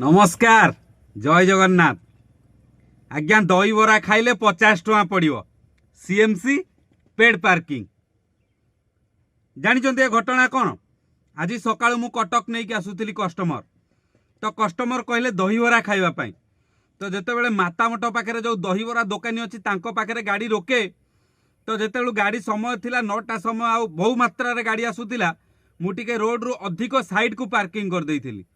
नमस्कार जय जगन्नाथ। आज्ञा दही बरा खाइले 50 टଙ୍କା पड़ो सीएमसी पेड पार्किंग। जानी घटना कौन? आज सकाळु मु कटक नहीं कि आसुली कस्टमर तो कस्टमर कहले दही बरा खाइबापी। तो जितेबाला मातामठ पाखे जो दही बरा दोकानी अच्छी पाखे गाड़ी रोके तो जिते गाड़ी समय थिला 9टा समय आ बहु मात्रा रे गाड़ी आसुला मुझे रोड रु अधिक साइड को पार्किंग कर देइथिली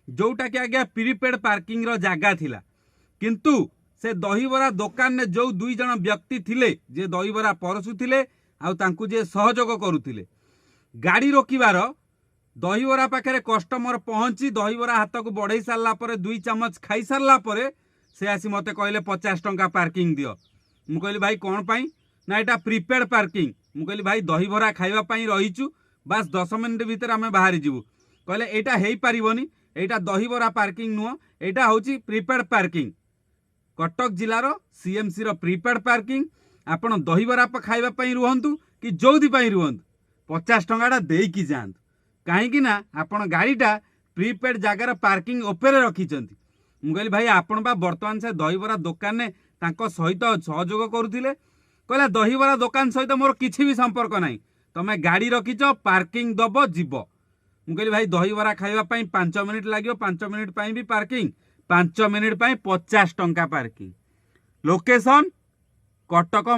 जोटा कि आज्ञा प्रीपेड पार्किंग रो जगह थिला। किंतु से दहीबरा दुकान ने जो 2 जन व्यक्ति थिले जे दहीबरा परसुथिले आउ तांकु जे सहयोग करुथिले गाड़ी रोकिबार दहीबरा पाखे कस्टमर पहुंची दहीबरा हाथ को बढ़ई सारा पर 2 चामच खाई सारा पर से आसी मते कहले 50 टଙ୍କା पार्किंग दियो। मु कहली भाई कौन पाई ना एटा प्रीपेड पार्किंग। मु कहली भाई दहीबरा खाइबा पई रहीचु बस 10 मिनिट भीतर आमे बाहर जीवु। कहले एटा हेई पारिबोनी एटा दहीबरा पार्किंग नुह एटा होची प्रीपेड पार्किंग। कटक जिलार सीएमसी रो प्रीपेड पार्किंग। आपण दहीबरा खाइबा पई रुहंतु कि जोदी पई रुहंतु 50 टंकाटा देकी जांतु कहीं ना आपण गाड़ीटा प्रीपेड जगार पार्किंग ओपरे रखिचंती। मु कहली भाई आपण बा वर्तमान से दहीबरा दुकान ने तांको सहित सहयोग करुथिले। कहला दहीबरा दुकान सहित मोर किछि भी संपर्क नाही तमे गाड़ी रखिच पार्किंग दबो जीव। मु कहली भाई दहीबरा खाइबा 5 मिनिट लगे 5 मिनिट भी पार्किंग 5 मिनिट 50 टंका पार्किंग। लोकेशन कटक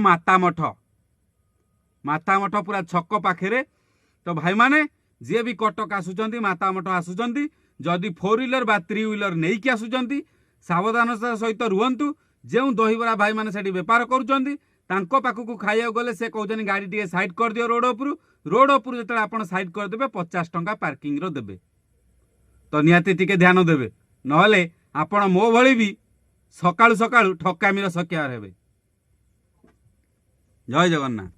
मातामठ पूरा छक पाखे। तो भाई माने जी भी कटक आसुचंती मातामठ आसुचंती जदि 4 व्हीलर बा 3 व्हीलर नहीं कि आसुचंती सावधानता सहित रुहंतु। जो दहीबरा भाई माने सेठी व्यापार करुचंती तांको पाखकु खाइया गले से कहते गाड़ी टे साइड कर दियो रोड उपरू जो आप साइड करदे 50 टंका पार्किंग रो देबे। तो निहाती टिके ध्यान देबे नहले आपण मो भली भी सकाळु सकाळु ठकामीर शिकार हेबे। जय जगन्नाथ।